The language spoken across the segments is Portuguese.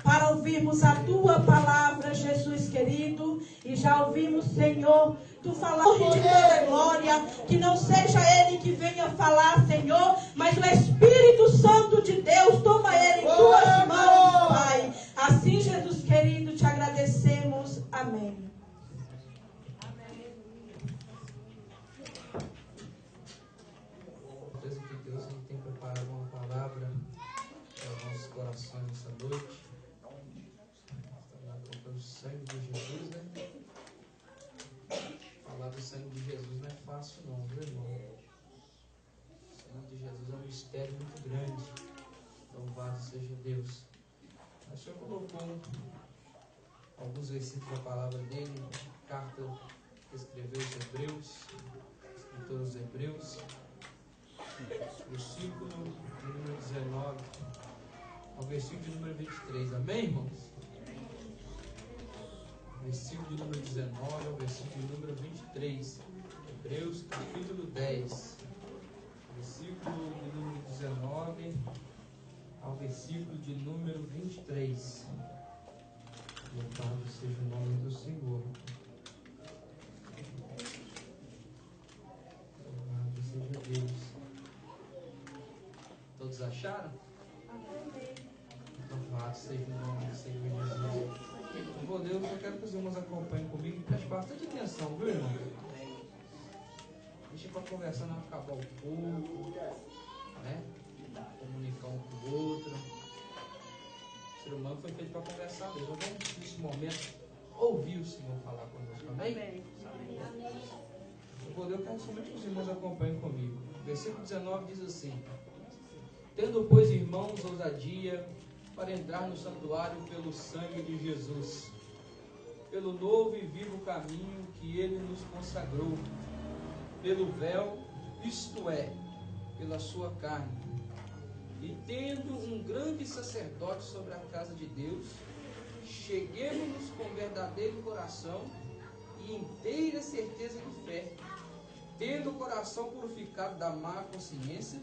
para ouvirmos a tua palavra, Jesus querido, e já ouvimos, Senhor, tu falar de toda glória, que não seja Ele que venha falar, Senhor, mas o Espírito Santo de Deus, toma Ele em tuas mãos, Pai. Assim, Jesus querido, te agradecemos. Amém. Certeza que Deus tem preparado uma palavra para os nossos corações nessa noite. Pelo sangue de Jesus, né? Falar do sangue de Jesus não é fácil não, viu, irmão? O sangue de Jesus é um mistério muito grande. Louvado seja Deus. O Senhor colocou alguns versículos da palavra dele, carta que escreveu os Hebreus, escritor dos Hebreus, versículo de número 19 ao versículo de número 23. Amém, irmãos? Versículo de número 19 ao versículo de número 23. Hebreus capítulo 10. Versículo de número 19 ao versículo de número 23. Louvado seja o nome do Senhor. Louvado seja Deus. Todos acharam? Louvado seja o nome do Senhor Jesus. Bom Deus, eu quero que os irmãos acompanhem comigo e prestem bastante atenção, viu, irmão? Deixa para conversar, não acabar o pouco, né? Comunicar um com o outro. O ser humano foi feito para conversar mesmo. Vamos, nesse momento, ouvir o Senhor falar conosco, amém? Bom Deus, eu quero somente que os irmãos acompanhem comigo. Versículo 19 diz assim: tendo, pois, irmãos, ousadia para entrar no santuário pelo sangue de Jesus, pelo novo e vivo caminho que Ele nos consagrou, pelo véu, isto é, pela sua carne, e tendo um grande sacerdote sobre a casa de Deus, cheguemos-nos com verdadeiro coração e inteira certeza de fé, tendo o coração purificado da má consciência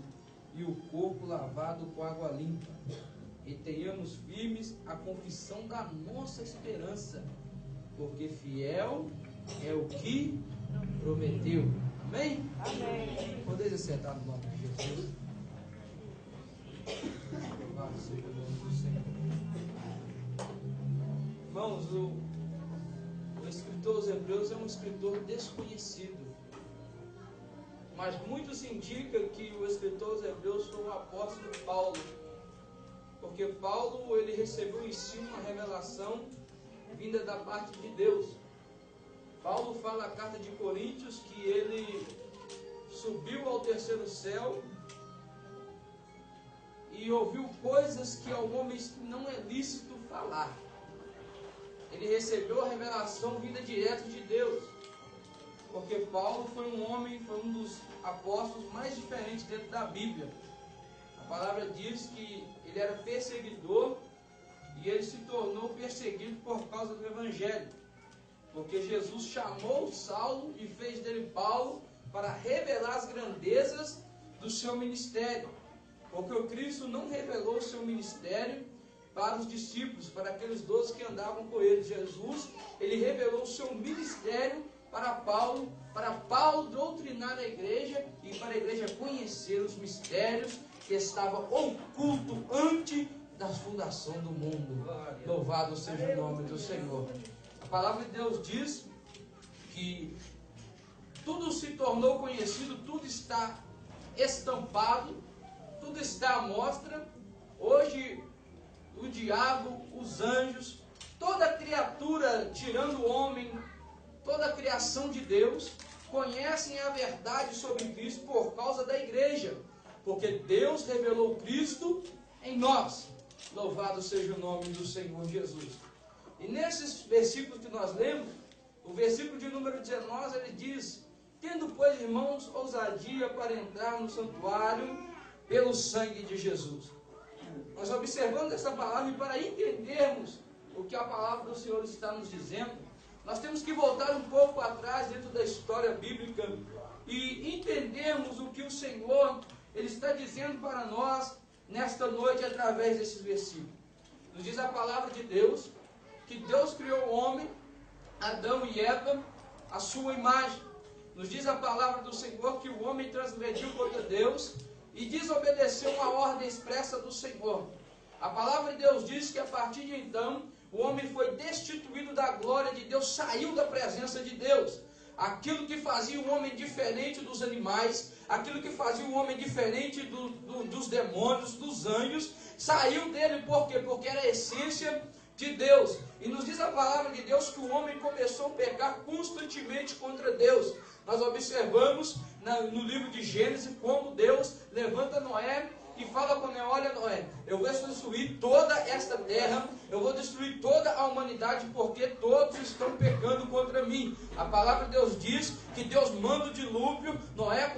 e o corpo lavado com água limpa, e tenhamos firmes a confissão da nossa esperança, porque fiel é o que prometeu. Amém? Amém. Podeis sentar no nome de Jesus. Louvado seja o nome do Senhor. Irmãos, o escritor dos Hebreus é um escritor desconhecido, mas muito se indica que o escritor dos Hebreus foi o apóstolo Paulo, porque Paulo, ele recebeu um ensino, uma revelação vinda da parte de Deus. Paulo fala na carta de Coríntios que ele subiu ao terceiro céu e ouviu coisas que ao homem não é lícito falar. Ele recebeu a revelação vinda direto de Deus, porque Paulo foi um homem, foi um dos apóstolos mais diferentes dentro da Bíblia. A palavra diz que ele era perseguidor e ele se tornou perseguido por causa do Evangelho, porque Jesus chamou Saulo e fez dele Paulo para revelar as grandezas do seu ministério, porque o Cristo não revelou o seu ministério para os discípulos, para aqueles 12 que andavam com ele. Jesus, ele revelou o seu ministério para Paulo doutrinar a igreja e para a igreja conhecer os mistérios que estavam ocultos antes da fundação do mundo. Louvado seja o nome do Senhor. A palavra de Deus diz que tudo se tornou conhecido, tudo está estampado, tudo está à mostra. Hoje, o diabo, os anjos, toda criatura, tirando o homem, toda a criação de Deus, conhecem a verdade sobre Cristo por causa da igreja, porque Deus revelou Cristo em nós. Louvado seja o nome do Senhor Jesus. E nesses versículos que nós lemos, o versículo de número 19, ele diz: tendo, pois, irmãos, ousadia para entrar no santuário pelo sangue de Jesus. Nós observamos essa palavra e para entendermos o que a palavra do Senhor está nos dizendo, nós temos que voltar um pouco atrás dentro da história bíblica e entendermos o que o Senhor ele está dizendo para nós nesta noite através desses versículos. Nos diz a palavra de Deus que Deus criou o homem, Adão e Eva, a sua imagem. Nos diz a palavra do Senhor que o homem transgrediu contra Deus e desobedeceu uma ordem expressa do Senhor. A palavra de Deus diz que a partir de então, o homem foi destituído da glória de Deus, saiu da presença de Deus. Aquilo que fazia o homem diferente dos animais, aquilo que fazia o homem diferente dos demônios, dos anjos, saiu dele. Por quê? Porque era a essência de Deus. E nos diz a palavra de Deus que o homem começou a pecar constantemente contra Deus. Nós observamos no livro de Gênesis como Deus levanta Noé e fala com Noé: olha, Noé, eu vou destruir toda esta terra, eu vou destruir toda a humanidade, porque todos estão pecando contra mim. A palavra de Deus diz que Deus manda o dilúvio, Noé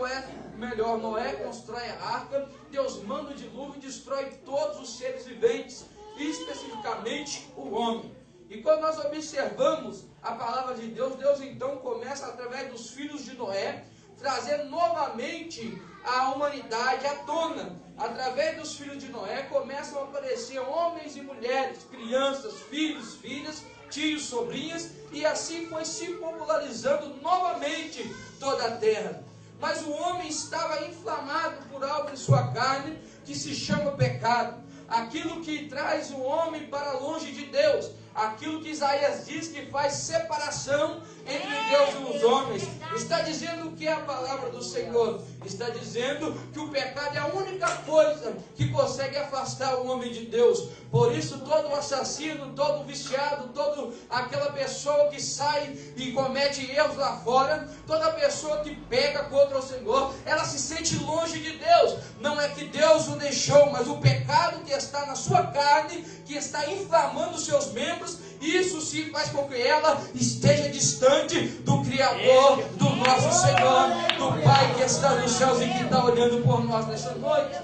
constrói a arca, Deus manda o dilúvio e destrói todos os seres viventes, especificamente o homem. E quando nós observamos a palavra de Deus, Deus então começa, através dos filhos de Noé, trazer novamente a humanidade à tona. Através dos filhos de Noé começam a aparecer homens e mulheres, crianças, filhos, filhas, tios, sobrinhas, e assim foi se popularizando novamente toda a terra. Mas o homem estava inflamado por algo em sua carne que se chama pecado. Aquilo que traz o homem para longe de Deus. Aquilo que Isaías diz que faz separação entre Deus e os homens. Está dizendo o que é a palavra do Senhor? Está dizendo que o pecado é a única coisa que consegue afastar o homem de Deus. Por isso todo assassino, todo viciado, toda aquela pessoa que sai e comete erros lá fora, toda pessoa que peca contra o Senhor, ela se sente longe de Deus. Não é que Deus o deixou, mas o pecado que está na sua carne, que está inflamando os seus membros, isso sim faz com que ela esteja distante do Criador, do nosso Senhor, do Pai que está nos céus e que está olhando por nós nessa noite.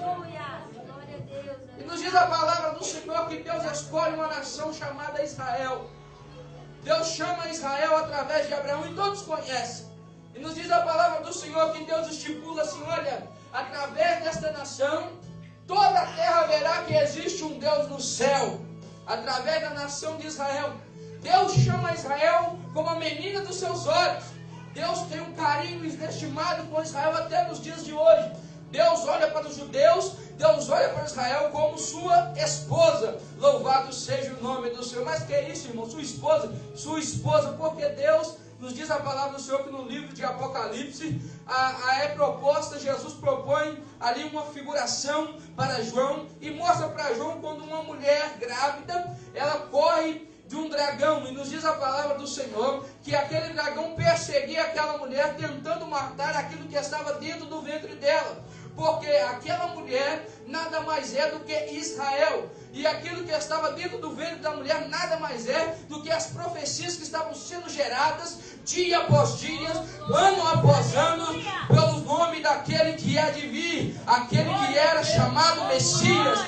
E nos diz a palavra do Senhor que Deus escolhe uma nação chamada Israel. Deus chama Israel através de Abraão e todos conhecem. E nos diz a palavra do Senhor que Deus estipula assim: olha, através desta nação, toda a terra verá que existe um Deus no céu. Através da nação de Israel, Deus chama Israel como a menina dos seus olhos. Deus tem um carinho inestimado com Israel até nos dias de hoje. Deus olha para os judeus, Deus olha para Israel como sua esposa. Louvado seja o nome do Senhor. Mas que é isso, irmão? Sua esposa, porque Deus nos diz a palavra do Senhor que no livro de Apocalipse, Jesus propõe ali uma figuração para João e mostra para João quando uma mulher grávida, ela corre de um dragão, e nos diz a palavra do Senhor que aquele dragão perseguia aquela mulher, tentando matar aquilo que estava dentro do ventre dela, porque aquela mulher nada mais é do que Israel, e aquilo que estava dentro do ventre da mulher nada mais é do que as profecias que estavam sendo geradas dia após dia, ano após ano, pelo nome daquele que há de vir, aquele que era chamado Messias.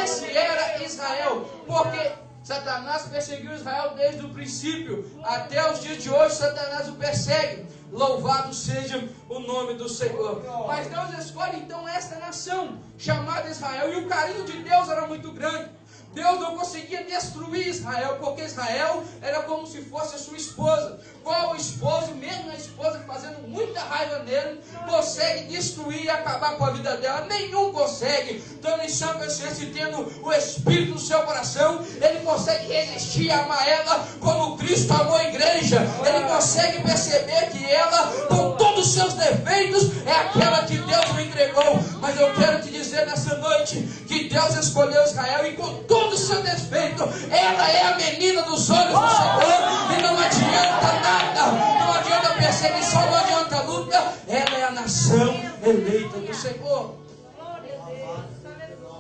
Esse era Israel, porque Satanás perseguiu Israel desde o princípio até os dias de hoje. Satanás o persegue. Louvado seja o nome do Senhor. Mas Deus escolhe então esta nação chamada Israel, e o carinho de Deus era muito grande. Deus não conseguia destruir Israel, porque Israel era como se fosse a sua esposa. Qual esposo, mesmo a esposa fazendo muita raiva nele, consegue destruir e acabar com a vida dela? Nenhum consegue. Estando em sã consciência e tendo o Espírito no seu coração, ele consegue resistir a amar ela como Cristo amou a igreja. Ele consegue perceber que ela, com todos os seus defeitos, é aquela que Deus o entregou. Mas eu quero te dizer nessa noite que Deus escolheu Israel, e com todo o seu defeito, ela é a menina dos olhos do Senhor, e não adianta nada, não adianta perseguição, não adianta luta, ela é a nação eleita do Senhor.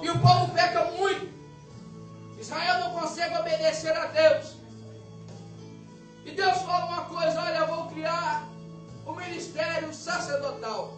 E o povo peca muito. Israel não consegue obedecer a Deus. E Deus fala uma coisa: olha, eu vou criar o ministério sacerdotal.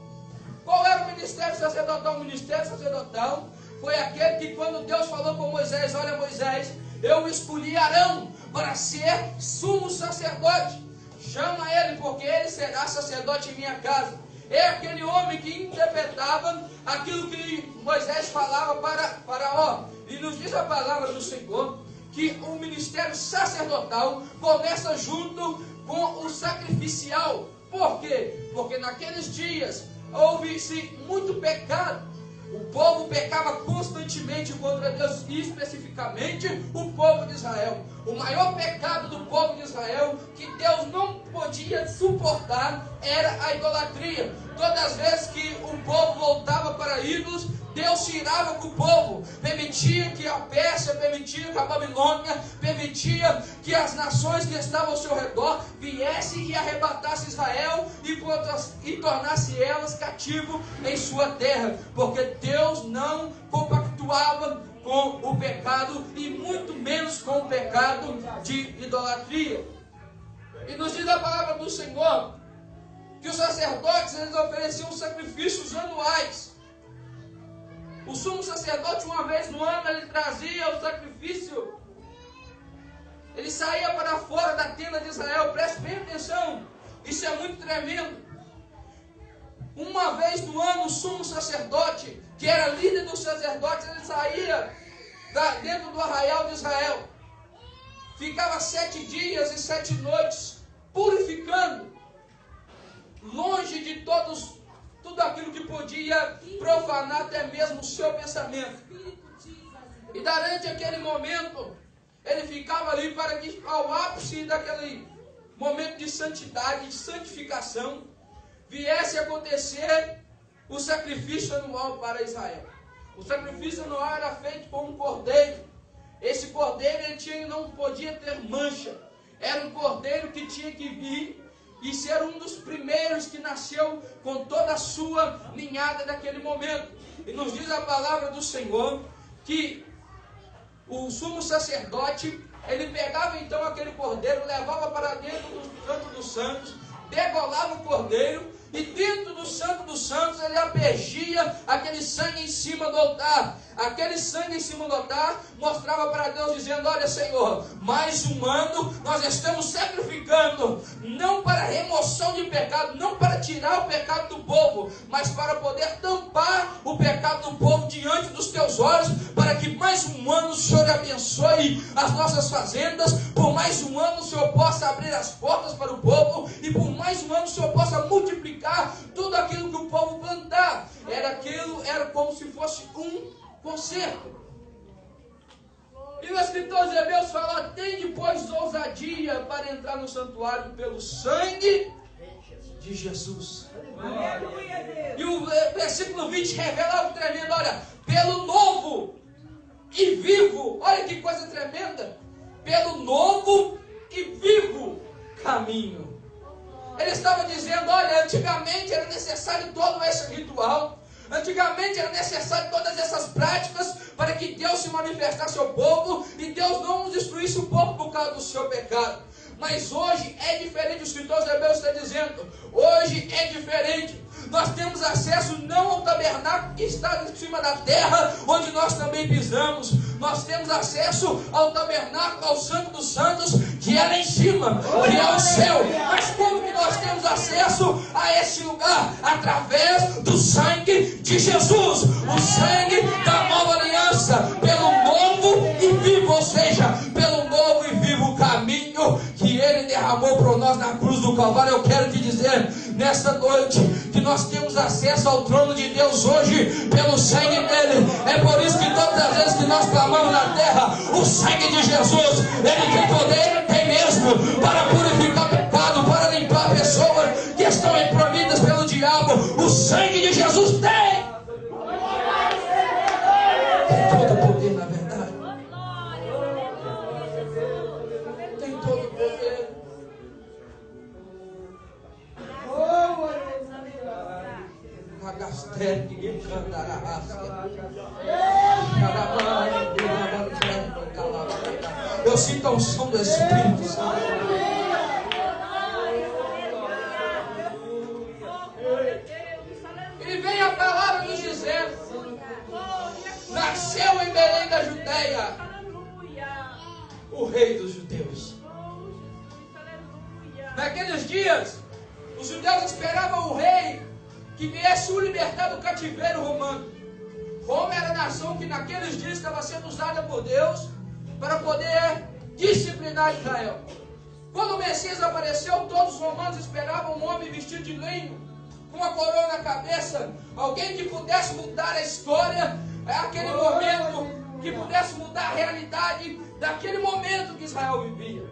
Qual era o ministério sacerdotal? O ministério sacerdotal foi aquele que, quando Deus falou com Moisés: olha, Moisés, eu escolhi Arão para ser sumo sacerdote. Chama ele, porque ele será sacerdote em minha casa. É aquele homem que interpretava aquilo que Moisés falava para Faraó. E nos diz a palavra do Senhor que o ministério sacerdotal começa junto com o sacrificial. Por quê? Porque naqueles dias houve-se muito pecado. O povo pecava constantemente contra Deus, e especificamente o povo de Israel. O maior pecado do povo de Israel, que Deus não podia suportar, era a idolatria. Todas as vezes que o povo voltava para ídolos, Deus tirava com o povo, permitia que a Pérsia, permitia que a Babilônia, permitia que as nações que estavam ao seu redor viessem e arrebatassem Israel e tornasse elas cativo em sua terra, porque Deus não compactuava com o pecado e muito menos com o pecado de idolatria. E nos diz a palavra do Senhor que os sacerdotes, eles ofereciam sacrifícios anuais. O sumo sacerdote, uma vez no ano, ele trazia o sacrifício. Ele saía para fora da tenda de Israel. Preste bem atenção, isso é muito tremendo. Uma vez no ano, o sumo sacerdote, que era líder dos sacerdotes, ele saía dentro do arraial de Israel. Ficava 7 dias e 7 noites purificando, longe de tudo aquilo que podia profanar até mesmo o seu pensamento. E durante aquele momento, ele ficava ali para que ao ápice daquele momento de santidade, de santificação, viesse a acontecer o sacrifício anual para Israel. O sacrifício anual era feito com um cordeiro. Esse cordeiro não podia ter mancha. Era um cordeiro que tinha que vir e ser um dos primeiros que nasceu com toda a sua ninhada naquele momento. E nos diz a palavra do Senhor que o sumo sacerdote, ele pegava então aquele cordeiro, levava para dentro do Santo dos Santos, degolava o cordeiro, e dentro do Santo dos Santos ele aspergia aquele sangue em cima do altar. Aquele sangue em cima do altar mostrava para Deus, dizendo: olha, Senhor, mais um ano nós estamos sacrificando, não para remoção de pecado, não para tirar o pecado do povo, mas para poder tampar o pecado do povo diante dos teus olhos, para que mais um ano o Senhor abençoe as nossas fazendas, por mais um ano o Senhor possa abrir as portas para o povo, e por mais um ano o Senhor possa multiplicar tudo aquilo que o povo plantar. Era como se fosse um conserto. E o escritor de Hebreus fala: tende, pois, ousadia para entrar no santuário pelo sangue de Jesus. E o versículo 20 revela algo tremendo. Olha, pelo novo e vivo, olha que coisa tremenda, pelo novo e vivo caminho. Ele estava dizendo: olha, antigamente era necessário todo esse ritual, antigamente era necessário todas essas práticas para que Deus se manifestasse ao povo e Deus não nos destruísse o povo por causa do seu pecado. Mas hoje é diferente. O escritor de Hebreus está dizendo: hoje é diferente. Nós temos acesso não ao tabernáculo que está em cima da terra, onde nós também pisamos. Nós temos acesso ao tabernáculo, ao Santo dos Santos, que é lá em cima, que é o céu. Mas como que nós temos acesso a esse lugar? Através do sangue de Jesus, o sangue da nova aliança, pelo novo e vivo, ou seja, pelo novo e vivo caminho que Ele derramou por nós na cruz do Calvário. Eu quero te dizer nesta noite que nós temos acesso ao trono de Deus hoje pelo sangue dele. É por isso que todas as vezes que nós clamamos na terra, o sangue de Jesus, ele tem poder, ele tem mesmo, para purificar pecado, para limpar pessoas que estão oprimidas pelo diabo. O sangue de Jesus tem todo o poder, na verdade. Tem todo o poder. Eu sinto a unção do Espírito Santo. E vem a palavra nos dizendo: nasceu em Belém da Judeia o rei dos judeus. Naqueles dias, os judeus esperavam um rei que viesse o libertar do cativeiro romano. Roma era a nação que naqueles dias estava sendo usada por Deus para poder disciplinar Israel. Quando o Messias apareceu, todos os romanos esperavam um homem vestido de linho, com uma coroa na cabeça, alguém que pudesse mudar a história, aquele momento, que pudesse mudar a realidade daquele momento que Israel vivia.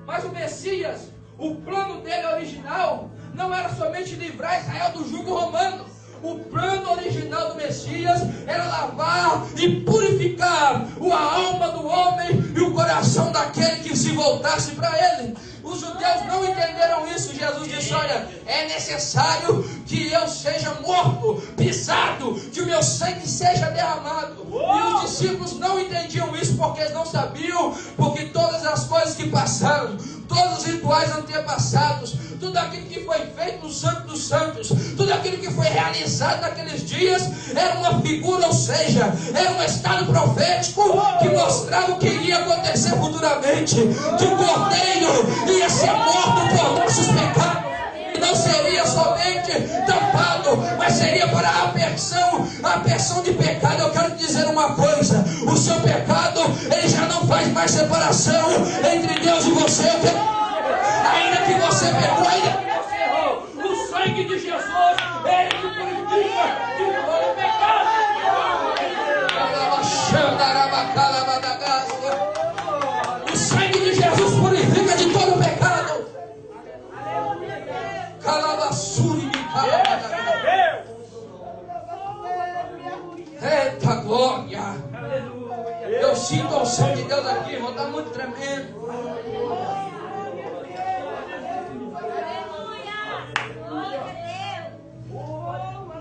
Mas o Messias, o plano dele original, não era somente livrar Israel do jugo romano. O plano original do Messias era lavar e purificar a alma do homem e o coração daquele que se voltasse para ele. Os judeus não entenderam isso. Jesus disse: olha, é necessário que eu seja morto, pisado, que o meu sangue seja derramado. E os discípulos não entendiam isso porque eles não sabiam, porque todas as coisas que passaram, todos os rituais antepassados, tudo aquilo que foi feito no Santo dos Santos, tudo aquilo que foi realizado naqueles dias, era uma figura, ou seja, era um estado profético que mostrava o que iria acontecer futuramente. Que o Cordeiro ia ser morto por nossos pecados, e não seria somente tampado, mas seria para a aversão de pecado. Eu quero te dizer uma coisa: o seu pecado, ele já não faz mais separação entre Deus e você. Ainda que você pecou, ainda que você errou, o sangue de Jesus, ele te purifica de todo pecado. O sangue de Jesus purifica de todo pecado. Eita glória! Eu sinto o sangue de Deus aqui, irmão, está muito tremendo.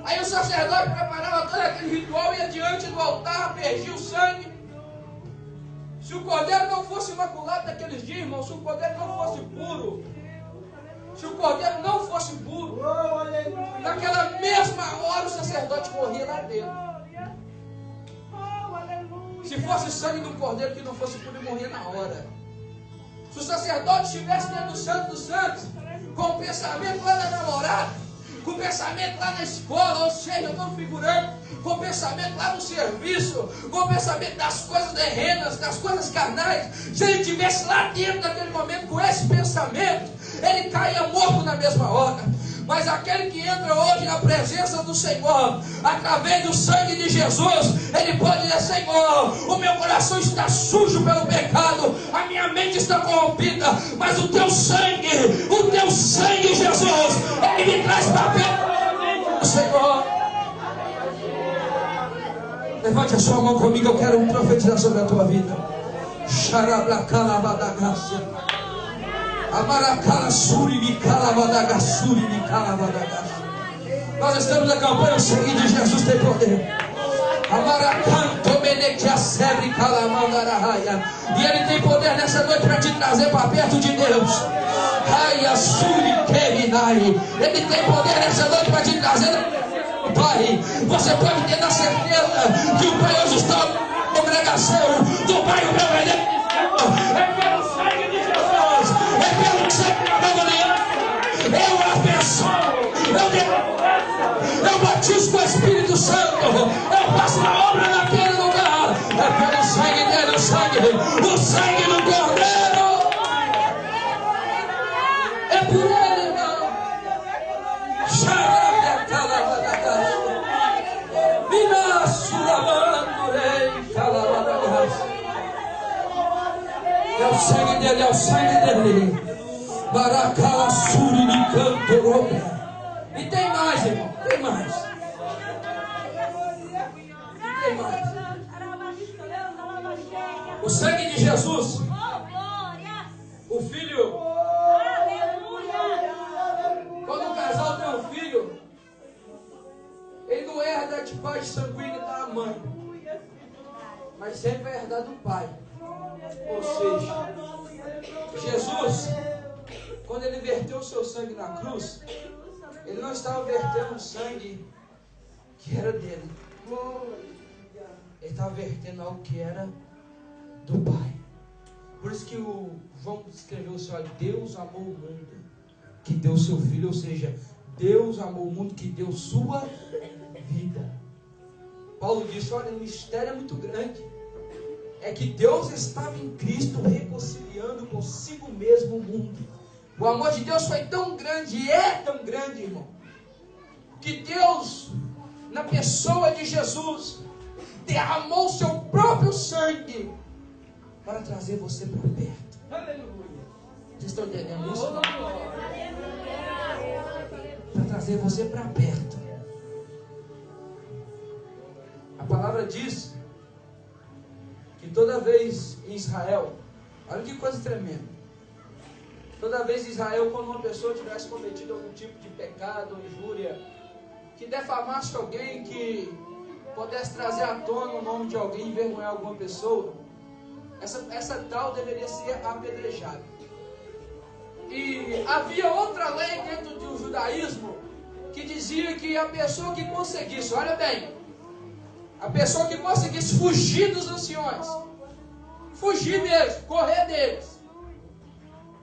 Aí o sacerdote preparava todo aquele ritual, ia diante do altar, aspergia o sangue. Se o cordeiro não fosse imaculado naqueles dias, irmão, se o cordeiro não fosse puro, se o cordeiro não fosse puro, naquela mesma hora o sacerdote morria lá dentro. Se fosse sangue de um cordeiro que não fosse puro, ele morria na hora. Se o sacerdote estivesse dentro do Santo dos Santos, com o pensamento lá da namorada, com o pensamento lá na escola, ou seja, eu estou figurando, com o pensamento lá no serviço, com o pensamento das coisas terrenas, das coisas carnais, se ele estivesse lá dentro daquele momento com esse pensamento, ele caía morto na mesma hora. Mas aquele que entra hoje na presença do Senhor, através do sangue de Jesus, ele pode dizer: Senhor, o meu coração está sujo pelo pecado, a minha mente está corrompida, mas o teu sangue, Jesus, ele me traz para perto do Senhor. Levante a sua mão comigo, eu quero profetizar sobre a tua vida. Xarablacalabadagácia. Nós estamos na campanha O Sangue de Jesus Tem Poder. E Ele tem poder nessa noite para te trazer para perto de Deus. Ele tem poder nessa noite para te trazer na presença do Pai. Você pode ter a certeza que o Pai hoje está na congregação do Pai, o meu velho. É pelo sangue de Jesus, é pelo sangue da nova aliança. Eu abençoo, eu batizo com o Espírito Santo, eu faço a obra naquele lugar. É pelo sangue dele, o sangue do Cordeiro. É por ele, irmão. É o sangue dele, é o sangue dele. Baracala suri de canto. E tem mais, irmão, tem mais. Tem mais. O sangue de Jesus. O filho. Quando o casal tem um filho, ele não herda de pai sanguíneo da mãe, mas sempre vai herdar do pai. Ou seja, Jesus, quando ele verteu o seu sangue na cruz, ele não estava vertendo um sangue que era dele. Ele estava vertendo algo que era do Pai. Por isso que o João escreveu assim: olha, Deus amou o mundo, que deu o seu filho. Ou seja, Deus amou o mundo, que deu sua vida. Paulo disse: olha, o mistério é muito grande. é que Deus estava em Cristo reconciliando consigo mesmo o mundo. O amor de Deus foi tão grande, e é tão grande, irmão, que Deus, na pessoa de Jesus, derramou seu próprio sangue para trazer você para perto. Aleluia. Vocês estão entendendo isso? Para trazer você para perto. A palavra diz que toda vez em Israel, olha que coisa tremenda, toda vez em Israel, quando uma pessoa tivesse cometido algum tipo de pecado, injúria, que defamasse alguém, que pudesse trazer à tona o nome de alguém, envergonhar alguma pessoa, essa tal deveria ser apedrejada. E havia outra lei dentro do judaísmo que dizia que a pessoa que conseguisse, olha bem, a pessoa que conseguisse fugir dos anciões, fugir deles, correr deles,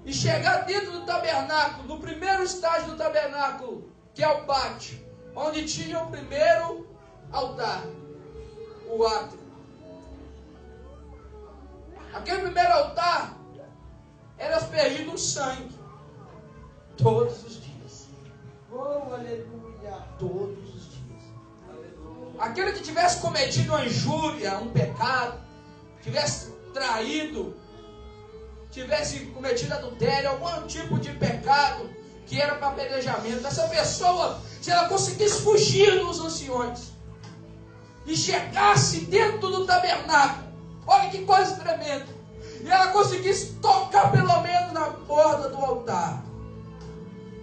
e chegar dentro do tabernáculo, no primeiro estágio do tabernáculo, que é o pátio, onde tinha o primeiro altar, o átrio. Aquele primeiro altar era aspergido um sangue todos os dias. Oh, aleluia. Todos os dias. Aquele que tivesse cometido uma injúria, um pecado, tivesse traído, tivesse cometido adultério, algum tipo de pecado que era para apedrejamento, essa pessoa, se ela conseguisse fugir dos anciões e chegasse dentro do tabernáculo, olha que coisa tremenda, e ela conseguisse tocar pelo menos na borda do altar,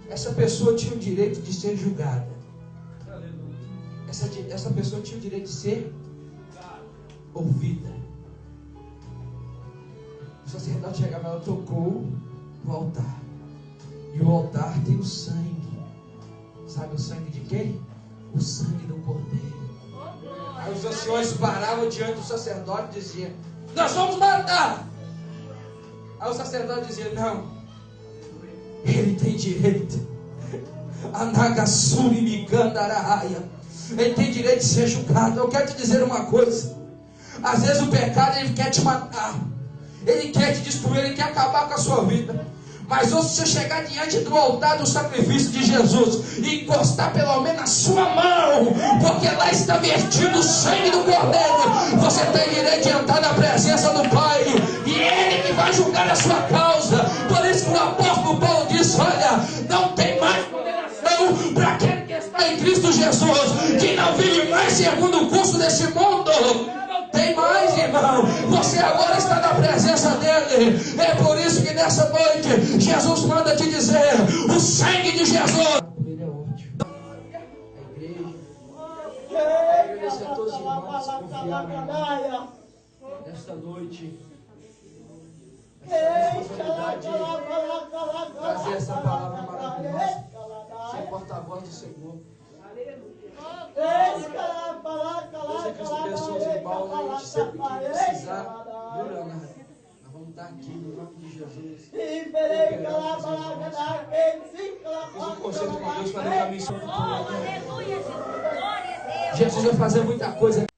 essa pessoa tinha o direito de ser julgada. Essa pessoa tinha o direito de ser ouvida. O sacerdote chegava, ela tocou no altar, e o altar tem o sangue. Sabe o sangue de quem? O sangue do Cordeiro. Aí os anciões paravam diante do sacerdote e diziam: nós vamos matar. Aí o sacerdote dizia: não, ele tem direito. Anagasuri Mikandaraya. Ele tem direito de ser julgado. Eu quero te dizer uma coisa: às vezes o pecado ele quer te matar, ele quer te destruir, ele quer acabar com a sua vida. Mas ou se você chegar diante do altar do sacrifício de Jesus e encostar pelo menos a sua mão, porque lá está vertido o sangue do Cordeiro, você tem direito de entrar na presença do Pai, e Ele que vai julgar a sua causa. Por isso que o apóstolo Paulo diz: olha, não tem mais condenação para aquele que está em Cristo Jesus, que não vive mais segundo o curso desse mundo. Tem mais, irmão. Você agora está na presença dele. É por isso que nessa noite Jesus manda te dizer: o sangue de Jesus. Ele é ótimo. A igreja. Agradecer a todos os irmãos que confiaram nesta noite. Essa responsabilidade de trazer essa palavra maravilhosa. Ser porta-voz do Senhor. Deus abençoe os irmãos, a gente sempre que precisar, viu, Leonardo? Nós vamos estar aqui no nome de Jesus. Fiz um concerto com Deus para deixar a missão do povo. Jesus vai fazer muita coisa.